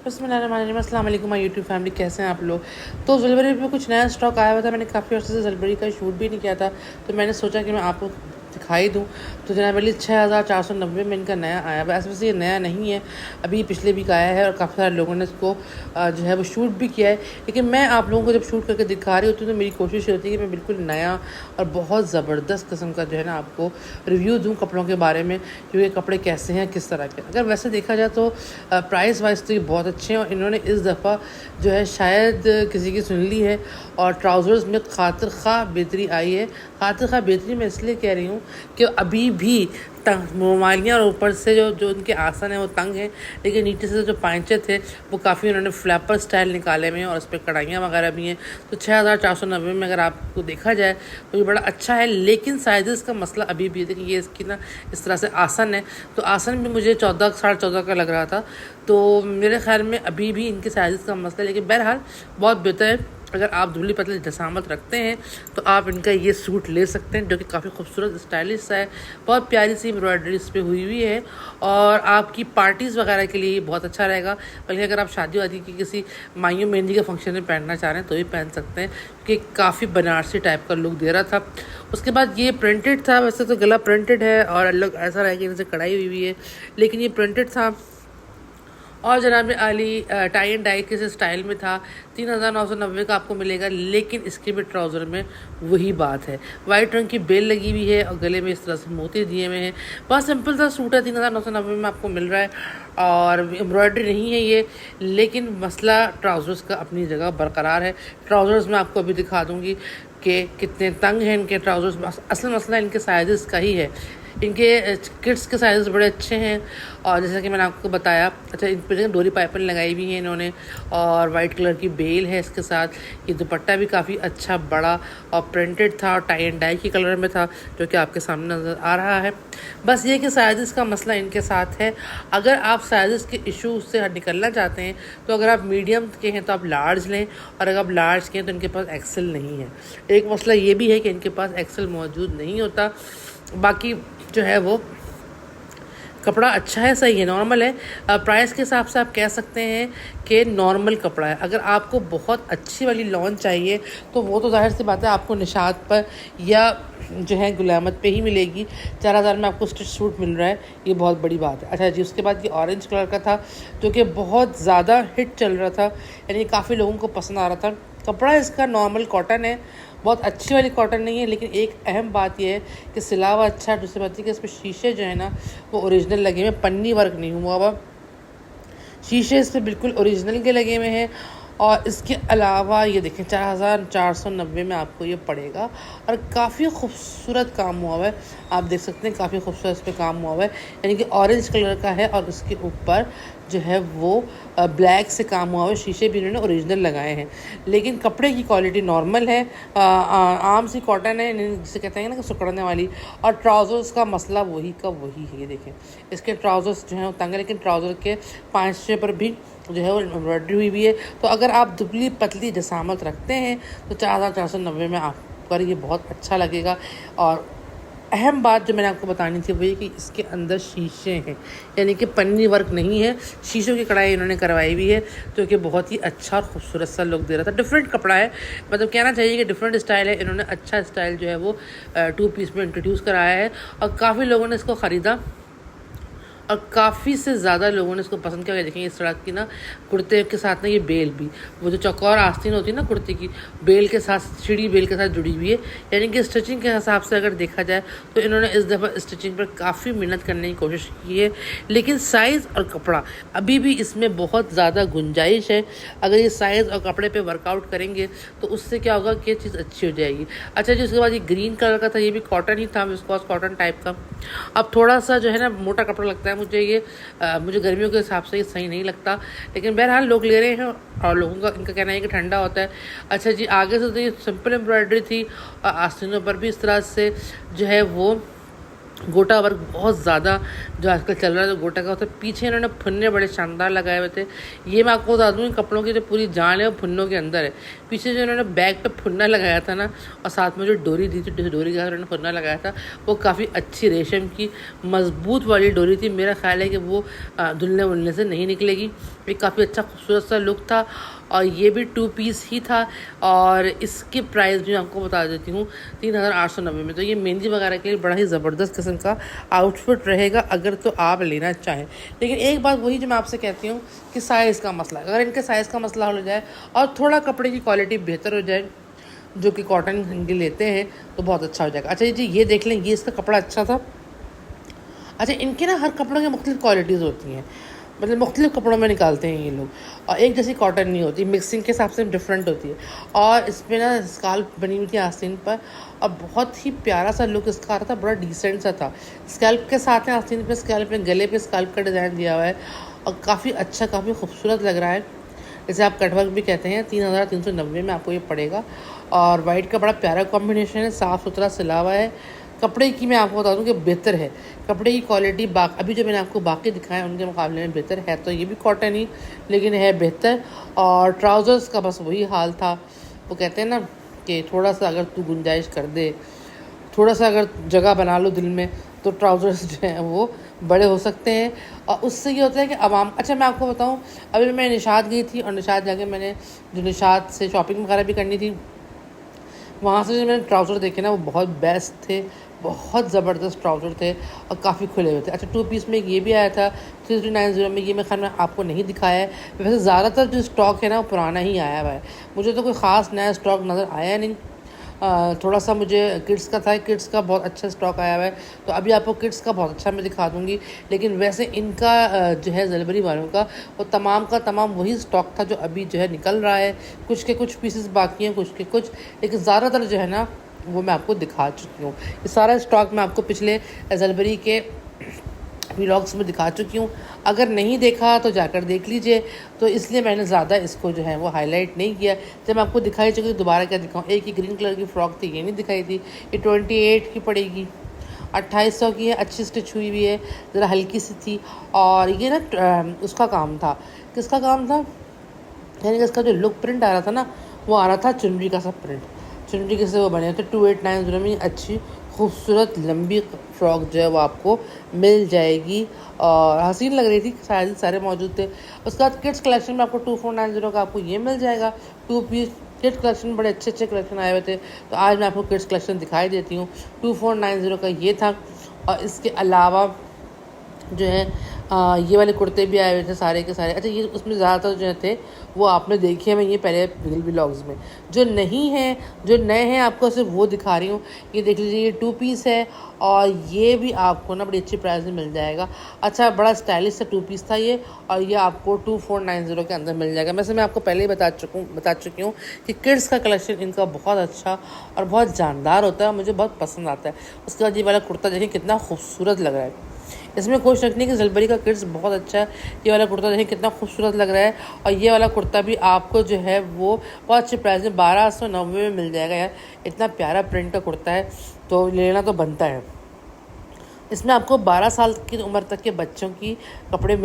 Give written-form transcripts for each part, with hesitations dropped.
बिस्मिल्लाहिर्रहमानिर्रहीम। अस्सलाम वालेकुम माय यूट्यूब फैमिली, कैसे हैं आप लोग। तो ज़ुलबरी पे कुछ नया स्टॉक आया हुआ था। मैंने काफ़ी अर्से से ज़ुलबरी का शूट भी नहीं किया था, तो मैंने सोचा कि मैं आपको दिखाई दूँ। तो जनाब अली 6490 में इनका नया आया हुआ। ऐसे ये नया नहीं है, अभी पिछले वीक आया है और काफ़ी सारे लोगों ने इसको जो है वो शूट भी किया है। लेकिन मैं आप लोगों को जब शूट करके दिखा रही होती हूँ तो मेरी कोशिश होती है कि मैं बिल्कुल नया और बहुत ज़बरदस्त किस्म का जो है ना आपको रिव्यू दूँ कपड़ों के बारे में, कि ये कपड़े कैसे हैं, किस तरह के। अगर वैसे देखा जाए तो प्राइस वाइज तो ये बहुत अच्छे हैं और इन्होंने इस दफ़ा जो है शायद किसी की सुन ली है और ट्राउज़र्स में खातिर खा बेहतरी आई है। खातिर खा बेहतरी मैं इसलिए कह रही हूँ कि अभी भी मोमालियाँ और ऊपर से जो जो उनके आसन है वो तंग हैं, लेकिन नीचे से जो पांचे थे वो काफ़ी उन्होंने फ्लैपर स्टाइल निकाले हुए हैं और उस पर कढ़ाइयाँ वगैरह भी हैं। तो 6490 में अगर आपको देखा जाए तो ये बड़ा अच्छा है, लेकिन साइज़ का मसला अभी भी है। देखिए ये इसकी ना इस तरह से आसन है, तो आसन भी मुझे 14 14.5 का लग रहा था। तो मेरे ख्याल में अभी भी इनके साइज़ का मसला है, लेकिन बहरहाल बहुत बेहतर है। अगर आप धुली पतली जसामत रखते हैं तो आप इनका ये सूट ले सकते हैं, जो कि काफ़ी खूबसूरत स्टाइलिश सा है। बहुत प्यारी सी एम्ब्रॉयडरी इस पर हुई हुई है और आपकी पार्टीज़ वगैरह के लिए ये बहुत अच्छा रहेगा। बल्कि अगर आप शादी वादी की किसी माइयों मेहंदी के फंक्शन में पहनना चाह रहे हैं तो भी पहन सकते हैं, क्योंकि काफ़ी बनारसी टाइप का लुक दे रहा था। उसके बाद ये प्रिंटेड था, वैसे तो गला प्रिंटेड है और अलग ऐसा रहा कि इनसे कढ़ाई हुई हुई है, लेकिन ये प्रिंटेड था। और जनाब आली टाई एंड डाई के स्टाइल में था। 3990 का आपको मिलेगा, लेकिन इसके भी ट्राउज़र में वही बात है, वाइट रंग की बेल लगी हुई है और गले में इस तरह से मोती दिए हुए हैं। बहुत सिंपल सा सूट है, 3990 में आपको मिल रहा है और एम्ब्रॉयडरी नहीं है ये, लेकिन मसला ट्राउज़र्स का अपनी जगह बरकरार है। ट्राउज़र्स मैं आपको अभी दिखा दूँगी कि कितने तंग हैं इनके ट्राउज़र्स। असल मसला इनके साइज़ का ही है। इनके किड्स के साइज़ बड़े अच्छे हैं और जैसा कि मैंने आपको बताया, अच्छा इन पर डोरी पाइपिंग लगाई हुई है इन्होंने और वाइट कलर की बेल है इसके साथ। ये दुपट्टा भी काफ़ी अच्छा बड़ा और प्रिंटेड था और टाई एंड डाई की कलर में था, जो कि आपके सामने नज़र आ रहा है। बस ये कि साइज़ का मसला इनके साथ है। अगर आप साइज़ के इशू से निकलना चाहते हैं तो अगर आप मीडियम के हैं तो आप लार्ज लें, और अगर आप लार्ज के हैं तो इनके पास एक्सेल नहीं है। एक मसला ये भी है कि इनके पास एक्सेल मौजूद नहीं होता। बाकी जो है वो कपड़ा अच्छा है, सही है, नॉर्मल है। प्राइस के हिसाब से आप कह सकते हैं कि नॉर्मल कपड़ा है। अगर आपको बहुत अच्छी वाली लॉन चाहिए तो वो तो जाहिर सी बात है आपको निशात पर या जो है गुलामत पे ही मिलेगी। 4000 में आपको स्टिच सूट मिल रहा है, ये बहुत बड़ी बात है। अच्छा जी, उसके बाद ये ऑरेंज कलर का था जो कि बहुत ज़्यादा हिट चल रहा था, यानी काफ़ी लोगों को पसंद आ रहा था। कपड़ा इसका नॉर्मल कॉटन है, बहुत अच्छी वाली कॉटन नहीं है, लेकिन एक अहम बात यह है कि सिलावा अच्छा है। दूसरी बात है कि इसमें शीशे जो है ना वो ओरिजिनल लगे हुए, पन्नी वर्क नहीं हुआ हुआ, शीशे इस पर बिल्कुल ओरिजिनल के लगे हुए हैं। और इसके अलावा ये देखें 4490 में आपको ये पड़ेगा और काफ़ी खूबसूरत काम हुआ हुआ है। आप देख सकते हैं काफ़ी खूबसूरत इस पर काम हुआ हुआ है, यानी कि ऑरेंज कलर का है और उसके ऊपर जो है वो ब्लैक से काम हुआ हुआ है। शीशे भी इन्होंने ओरिजिनल लगाए हैं, लेकिन कपड़े की क्वालिटी नॉर्मल है, आम सी कॉटन है जिसे कहते हैं ना कि सुकड़ने वाली। और ट्राउज़र्स का मसला वही का वही है। ये देखें इसके ट्राउज़र्स जो हैं वो तंग है, लेकिन ट्राउज़र के पांचे पर भी जो है वो एम्ब्रॉयडरी हुई हुई है। तो अगर आप दुबली पतली जसामत रखते हैं तो 4490 में आपको ये बहुत अच्छा लगेगा। और अहम बात जो मैंने आपको बतानी थी वो ये कि इसके अंदर शीशे हैं, यानी कि पन्नी वर्क नहीं है, शीशों की कढ़ाई इन्होंने करवाई हुई है, जो कि बहुत ही अच्छा और खूबसूरत सा लुक दे रहा था। डिफरेंट कपड़ा है, मतलब कहना चाहिए कि डिफरेंट स्टाइल है। इन्होंने अच्छा स्टाइल जो है वो 2 पीस में इंट्रोड्यूस कराया है और काफ़ी लोगों ने इसको ख़रीदा और काफ़ी से ज़्यादा लोगों ने इसको पसंद किया। देखेंगे इस तरह की ना कुर्ते के साथ ना ये बेल भी, वो जो चौकोर आस्तीन होती है ना कुर्ते की, बेल के साथ, सीढ़ी बेल के साथ जुड़ी हुई है। यानी कि स्टिचिंग के हिसाब से अगर देखा जाए तो इन्होंने इस दफ़ा स्टिचिंग पर काफ़ी मेहनत करने की कोशिश की है, लेकिन साइज़ और कपड़ा अभी भी इसमें बहुत ज़्यादा गुंजाइश है। अगर ये साइज़ और कपड़े पर वर्कआउट करेंगे तो उससे क्या होगा कि चीज़ अच्छी हो जाएगी। अच्छा जी, उसके बाद ये ग्रीन कलर का था, ये भी कॉटन ही था, विस्कॉस कॉटन टाइप का। अब थोड़ा सा जो है ना मोटा कपड़ा लगता है मुझे ये, मुझे गर्मियों के हिसाब से ये सही नहीं लगता, लेकिन बहरहाल लोग ले रहे हैं और लोगों का इनका कहना है कि ठंडा होता है। अच्छा जी, आगे से तो ये सिंपल एम्ब्रॉयडरी थी और आस्तीनों पर भी इस तरह से जो है वो गोटा वर्क बहुत ज़्यादा जो आजकल चल रहा है, तो गोटा का, तो पीछे इन्होंने फुन्ने बड़े शानदार लगाए हुए थे। ये मैं आपको बता दूँ, कपड़ों की जो पूरी जान है वो फुन्नों के अंदर है। पीछे जो इन्होंने बैक पे फुन्ना लगाया था ना, और साथ में जो डोरी दी थी, डोरी के साथ इन्होंने फुन्ना लगाया था, वो काफ़ी अच्छी रेशम की मजबूत वाली डोरी थी। मेरा ख्याल है कि वो धुलने वुलने से नहीं निकलेगी। ये काफ़ी अच्छा खूबसूरत सा लुक था, और ये भी 2 पीस ही था। और इसकी प्राइस भी आपको बता देती हूँ, 3890 में। तो ये मेहंदी वगैरह के लिए बड़ा ही ज़बरदस्त किस्म का आउटफिट रहेगा अगर तो आप लेना चाहें। लेकिन एक बात वही जो मैं आपसे कहती हूँ कि साइज़ का मसला, अगर इनके साइज़ का मसला हो जाए और थोड़ा कपड़े की क्वालिटी बेहतर हो जाए, जो कि कॉटन इनके लेते हैं, तो बहुत अच्छा हो जाएगा। अच्छा जी, ये देख लें, ये इसका कपड़ा अच्छा था। अच्छा, इनके ना हर कपड़ों की मुख्तलिफ क्वालिटीज़ होती हैं, मतलब मुख्तलिफ कपड़ों में निकालते हैं ये लोग, और एक जैसी कॉटन नहीं होती, मिक्सिंग के हिसाब से डिफरेंट होती है। और इसमें ना स्काल्प बनी हुई थी आस्तीन पर, और बहुत ही प्यारा सा लुक इसका आ रहा था, बड़ा डिसेंट सा था। स्कैल्प के साथ है आस्तीन पे, स्कैल्प में गले पे स्कैल्प का डिज़ाइन दिया हुआ है, और काफ़ी अच्छा, काफ़ी खूबसूरत लग रहा है। जैसे आप कटवर्क भी कहते हैं। 3390 में आपको ये पड़ेगा। और वाइट का बड़ा प्यारा कॉम्बिनेशन है, साफ़ सुथरा सिला हुआ है। कपड़े की मैं आपको बता दूं कि बेहतर है, कपड़े की क्वालिटी अभी जो मैंने आपको बाकी दिखाया उनके मुकाबले में बेहतर है। तो ये भी कॉटन ही, लेकिन है बेहतर। और ट्राउज़र्स का बस वही हाल था। वो कहते हैं ना कि थोड़ा सा अगर तू गुंजाइश कर दे, थोड़ा सा अगर जगह बना लो दिल में, तो ट्राउज़र्स जो हैं वो बड़े हो सकते हैं। और उससे ये होता है कि आवाम, अच्छा मैं आपको बताऊं, अभी मैं निशात गई थी, और निशात जाके मैंने जो निशात से शॉपिंग वगैरह भी करनी थी, वहाँ से जो मैंने ट्राउज़र देखे ना, वो बहुत बेस्ट थे, बहुत ज़बरदस्त ट्राउज़र थे, और काफ़ी खुले हुए थे। अच्छा, 2 पीस में एक ये भी आया था 3390 में। ये मैं ख्याल में आपको नहीं दिखाया है। वैसे ज़्यादातर जो स्टॉक है ना वो पुराना ही आया हुआ है, मुझे तो कोई ख़ास नया स्टॉक नज़र आया नहीं। थोड़ा सा मुझे किड्स का था, किड्स का बहुत अच्छा स्टॉक आया हुआ है, तो अभी आपको किड्स का बहुत अच्छा मैं दिखा दूँगी। लेकिन वैसे इनका जो है ज़लबरी वालों का, वो तमाम का तमाम वही स्टॉक था जो अभी जो है निकल रहा है। कुछ के कुछ पीसेस बाकी हैं, कुछ के कुछ, लेकिन ज़्यादातर जो है ना वो मैं आपको दिखा चुकी हूँ। ये सारा स्टॉक मैं आपको पिछले ज़लबरी के व्लॉग्स में दिखा चुकी हूँ। अगर नहीं देखा तो जाकर देख लीजिए। तो इसलिए मैंने ज़्यादा इसको जो है वो हाईलाइट नहीं किया। जब मैं आपको दिखाई चुकी, दोबारा क्या दिखाऊँ। एक ही ग्रीन कलर की फ़्रॉक थी, ये नहीं दिखाई थी। ये 28 की पड़ेगी, 2800 की है, अच्छी स्टिच हुई हुई है, ज़रा हल्की सी थी। और ये ना उसका काम था, किसका काम था, यानी कि इसका जो लुक प्रिंट आ रहा था ना, वो आ रहा था चुनरी का सा प्रिंट। चुनरी के से वो बने थे। 2890 में अच्छी खूबसूरत लंबी फ्रॉक जो है वो आपको मिल जाएगी, और हसीन लग रही थी, शायद सारे मौजूद थे। उसके बाद किड्स कलेक्शन में आपको 2490 का आपको ये मिल जाएगा, 2 पीस। किड्स कलेक्शन बड़े अच्छे अच्छे कलेक्शन आए हुए थे, तो आज मैं आपको किड्स कलेक्शन दिखाई देती हूँ। 2490 का ये था। और इसके अलावा जो है ये वाले कुर्ते भी आए हुए थे सारे के सारे। अच्छा, ये उसमें ज़्यादातर जो थे वो आपने देखे हैं, मैं ये पहले व्लॉग्स में। जो नहीं है, जो नए हैं, आपको सिर्फ वो दिखा रही हूँ। ये देख लीजिए, ये 2 पीस है, और ये भी आपको ना बड़ी अच्छी प्राइस में मिल जाएगा। अच्छा, बड़ा स्टाइलिश सा 2 पीस था ये, और ये आपको 2490 के अंदर मिल जाएगा। वैसे मैं आपको पहले ही बता चुकी हूँ कि किड्स का कलेक्शन इनका बहुत अच्छा और बहुत जानदार होता है, मुझे बहुत पसंद आता है। उसके बाद ये वाला कुर्ता देखिए कितना खूबसूरत लग रहा है। इसमें कोई शक नहीं कि ज़लबरी का किड्स बहुत अच्छा है। ये वाला कुर्ता देखिए कितना खूबसूरत लग रहा है, और ये वाला कुर्ता भी आपको जो है वो बहुत अच्छे प्राइस में 1290 में मिल जाएगा। यार, इतना प्यारा प्रिंट का कुर्ता है, तो लेना तो बनता है। इसमें आपको 12 साल की उम्र तक के बच्चों के कपड़े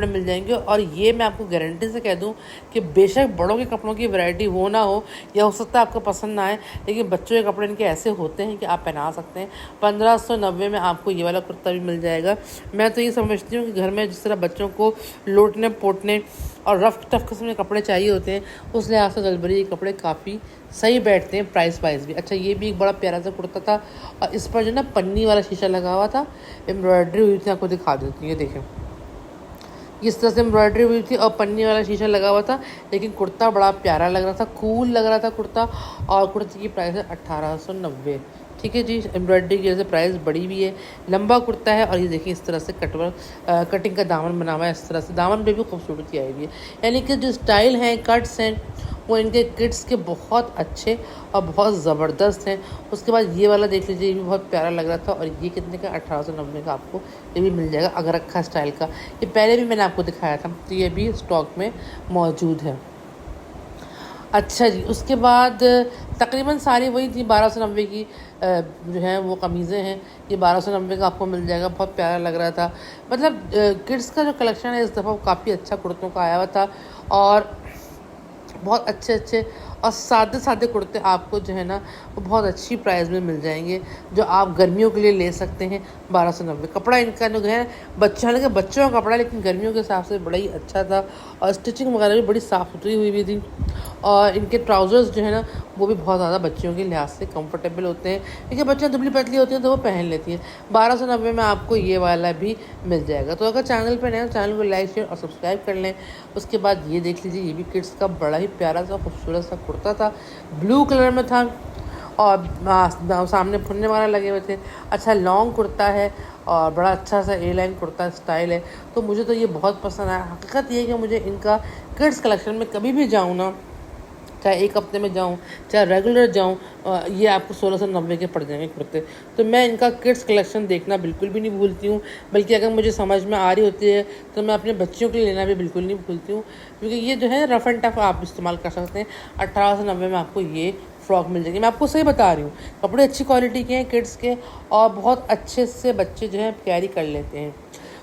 मिल जाएंगे। और ये मैं आपको गारंटी से कह दूं कि बेशक बड़ों के कपड़ों की वैरायटी हो ना हो, या हो सकता है आपको पसंद ना आए, लेकिन बच्चों के कपड़े इनके ऐसे होते हैं कि आप पहना सकते हैं। 1590 में आपको ये वाला कुर्ता भी मिल जाएगा। मैं तो ये समझती हूँ कि घर में जिस तरह बच्चों को लोटने पोटने और रफ टफ किस्म के कपड़े चाहिए होते हैं, उस लिहाज से ज़लबरी के कपड़े काफ़ी सही बैठते हैं, प्राइस वाइज भी। अच्छा, ये भी एक बड़ा प्यारा सा कुर्ता था, और इस पर जो ना पन्नी वाला शीशा लगा हुआ था, एम्ब्रॉयडरी हुई थी। आपको दिखा देती हूँ, ये देखें, इस तरह से एम्ब्रॉयडरी हुई थी और पन्नी वाला शीशा लगा हुआ था। लेकिन कुर्ता बड़ा प्यारा लग रहा था, कूल लग रहा था कुर्ता। और कुर्ते की प्राइस है 1890। ठीक है जी, एम्ब्रॉयडरी की वजह से प्राइस बड़ी भी है। लंबा कुर्ता है, और ये देखिए इस तरह से कटिंग का दामन बना हुआ है। इस तरह से दामन पे भी खूबसूरती आई हुई है, यानी कि जो स्टाइल हैं, कट्स हैं, वो इनके किड्स के बहुत अच्छे और बहुत ज़बरदस्त हैं। उसके बाद ये वाला देख लीजिए, ये भी बहुत प्यारा लग रहा था, और ये कितने का, 1890 का आपको ये भी मिल जाएगा, अगर रखा स्टाइल का। ये पहले भी मैंने आपको दिखाया था, तो ये भी स्टॉक में मौजूद है। अच्छा जी, उसके बाद तकरीबन सारी वही थी 1290 की जो है वो कमीज़ें हैं। ये 1290 का आपको मिल जाएगा, बहुत प्यारा लग रहा था। मतलब किड्स का जो कलेक्शन है इस दफ़ा वो काफ़ी अच्छा कुर्तों का आया हुआ था और बहुत अच्छे-अच्छे और सादे-सादे कुर्ते आपको जो है ना वो बहुत अच्छी प्राइस में मिल जाएँगे, जो आप गर्मियों के लिए ले सकते हैं 1290। कपड़ा इनका जो है हालाँकि बच्चों का कपड़ा लेकिन गर्मियों के हिसाब से बड़ा ही अच्छा था और स्टिचिंग वगैरह भी बड़ी साफ़-सुथरी हुई थी और इनके ट्राउज़र्स जो है ना वो भी बहुत ज़्यादा बच्चियों के लिहाज से कंफर्टेबल होते हैं, क्योंकि बच्चियाँ दुबली-पतली होती हैं तो वो पहन लेती हैं। 1290 में आपको ये वाला भी मिल जाएगा। तो अगर चैनल पे नए हैं तो चैनल को लाइक, शेयर और सब्सक्राइब कर लें। उसके बाद ये देख लीजिए, ये भी किड्स का बड़ा ही प्यारा सा खूबसूरत सा कुर्ता था, ब्लू कलर में था और सामने फुन्ने वगैरह लगे हुए थे। अच्छा लॉन्ग कुर्ता है और बड़ा अच्छा सा ए लाइन कुर्ता स्टाइल है, तो मुझे तो ये बहुत पसंद आया। हकीकत ये है कि मुझे इनका किड्स कलेक्शन में कभी भी जाऊँ ना, चाहे एक हफ्ते में जाऊँ चाहे रेगुलर जाऊँ, ये आपको 1690 के पड़ जाएंगे कुर्ते। तो मैं इनका किड्स कलेक्शन देखना बिल्कुल भी नहीं भूलती हूँ, बल्कि अगर मुझे समझ में आ रही होती है तो मैं अपने बच्चियों के लिए लेना भी बिल्कुल नहीं भूलती हूँ, क्योंकि ये जो है रफ़ एंड टफ आप इस्तेमाल कर सकते हैं। 1890 में आपको ये फ्रॉक मिल जाएगी। मैं आपको सही बता रही हूँ, कपड़े अच्छी क्वालिटी के हैं किड्स के और बहुत अच्छे से बच्चे जो हैं कैरी कर लेते हैं।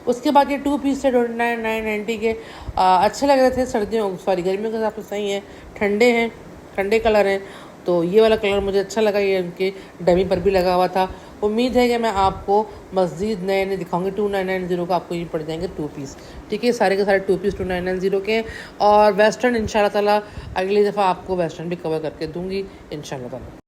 उसके बाद ये 2 पीस थे 29,990 के, अच्छे लग रहे थे सर्दियों गर्मियों के हिसाब से सही हैं, ठंडे हैं, ठंडे कलर हैं। तो ये वाला कलर मुझे अच्छा लगा, ये उनके डमी पर भी लगा हुआ था। उम्मीद है कि मैं आपको मज़ीद नए नए दिखाऊंगी। 2990 का आपको ये पड़ जाएंगे 2 पीस। ठीक है, सारे के सारे 2 पीस 2990 के हैं और वेस्टर्न इंशाल्लाह ताला अगली दफ़ा आपको वेस्टर्न भी कवर करके दूँगी इंशाल्लाह ताला।